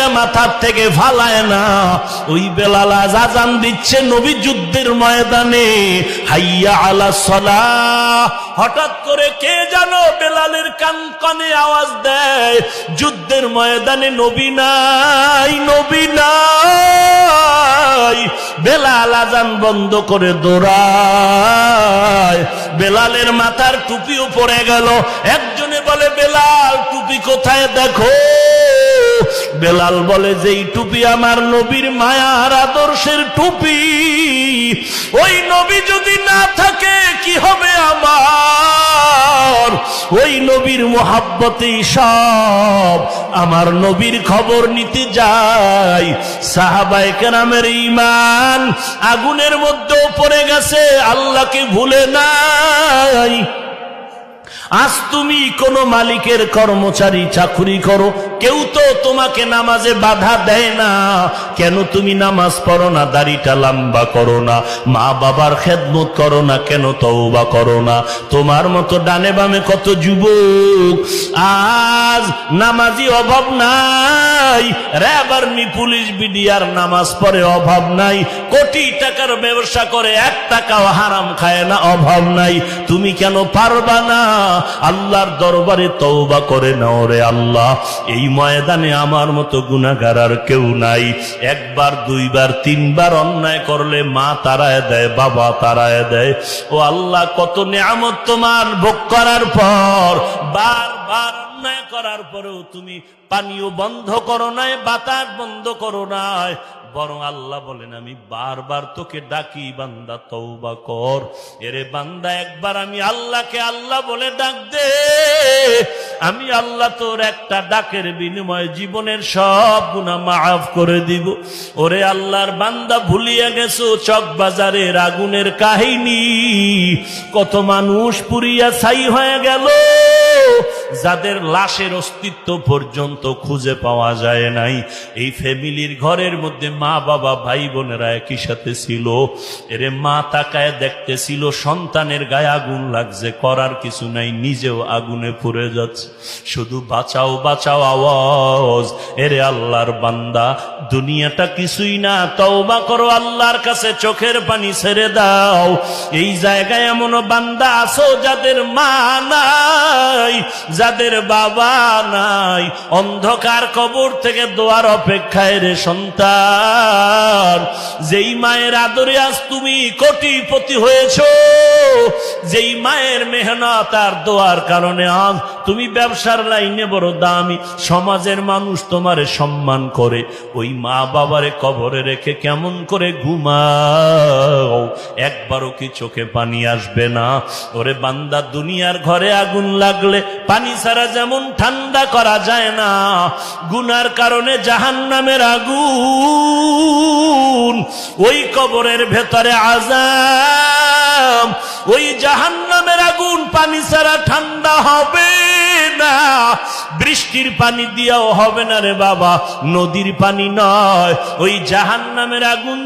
টুপিটা মাথার থেকে ফালায় না। ওই বেলাল আজান দিচ্ছে নবী যুদ্ধের ময়দানে, হাইয়া আলাস সালাহ। হঠাৎ করে কে জানো বেলালের কান কানে আওয়াজ দেয়, যুদ্ধের ময়দানে নবী নাই, নবী নাই। বেলাল আজান বন্ধ করে দৌড়ায়, বেলালের মাথার টুপিও পড়ে গেল। একজনে বলে, বেলাল টুপি কোথায় দেখো। বেলাল বলে, যেই টুপি আমার নবীর মায়ার আদর্শের টুপি, ওই নবী যদি না থাকে কি হবে আমার। ওই নবীর মোহাব্বতেই সব, আমার নবীর খবর নিতে যাই। সাহাবায়ে কেরামের ঈমান আগুনের মধ্যেও পড়ে গেছে, আল্লাহকে ভুলে নাই। আজ তুমি কোন মালিকের কর্মচারী চাকরি করো, কেউ তো তোমাকে নামাজে বাধা দেয় না। কেন তুমি নামাজ পড়ো না, দাড়িটা লম্বা করো না, মা বাবার খেদমত করো না, কেন তওবা করো না? তোমার মতো ডানে বামে কত যুবক আজ নামাজি অভাব নাই, র্যাব আর্মি পুলিশ বিডিআর নামাজ পড়ে অভাব নাই, কোটি টাকার ব্যবসা করে 1 টাকাও হারাম খায় না, অভাব নাই। তুমি কেন পারবা না? আল্লাহর দরবারে তওবা করে নাও রে আল্লাহ। এই ময়দানে আমার মতো গুনাহগার আর কেউ নাই। 1 বার 2 বার 3 বার অন্যায় করলে মা তাড়ায় দেয়, বাবা তাড়ায় দেয়। ও আল্লাহ, কত নিয়ামত তোমার ভোগ করার পর, বারবার অন্যায় করার পরেও তুমি পানিও বন্ধ করো নাই, বাতাস বন্ধ করো নাই। বরং আল্লাহ বলেন, আমি বারবার তোকে ডাকি, বান্দা তওবা কর। এরে বান্দা, একবার আমি আল্লাহকে আল্লাহ বলে ডাক দে, আমি আল্লাহ তোর একটা ডাকের বিনিময়ে জীবনের সব গুনাহ মাফ করে দিব। ওরে আল্লাহর বান্দা, ভুলিয়া গেছো চকবাজারের আগুনের কাহিনী। কত মানুষ পুড়িয়া ছাই হয়ে গেল, যাদের লাশের অস্তিত্ব পর্যন্ত খুঁজে পাওয়া যায় নাই। এই ফ্যামিলির ঘরের মধ্যে মা বাবা ভাই বোনেরা একই সাথে ছিল। এরে মা তাকায় দেখতেছিল সন্তানের গায়ে আগুন লাগছে, করার কিছু নাই, নিজেও আগুনে পুড়ে যাচ্ছে। শুধু বাঁচাও বাঁচাও আওয়াজ। এরে আল্লাহর বান্দা, দুনিয়াটা কিছুই না, তওবা করো, আল্লাহর কাছে চোখের পানি ছেড়ে দাও। এই জায়গায় এমনও বান্দা আছো যাদের মা নাই, যাদের বাবা নাই, অন্ধকার কবর থেকে দোয়ার অপেক্ষায় রে সন্তান। যেই মায়ের আদরে আজ তুমি কোটিপতি হয়েছো, যেই মায়ের মেহনত আর দোয়ার কারণে আজ তুমি ব্যবসার লাইনে বড় দামি, সমাজের মানুষ তোমারে সম্মান করে, ওই মা বাবারে কবরে রেখে কেমন করে ঘুমাও? একবারও কি চোখে পানি আসবে না? ওরে বান্দা, দুনিয়ার ঘরে আগুন লাগলে পানি ছাড়া যেমন ঠান্ডা করা যায় না, গুনার কারণে জাহান্নামের আগুন, ওই কবরের ভেতরে আযাব, ওই জাহান্নামের আগুন পানি ছাড়া ঠান্ডা হবে না। বৃষ্টির পানি দিয়েও হবে না রে বাবা, নদীর পানি নয়, ওই জাহান্নামের আগুন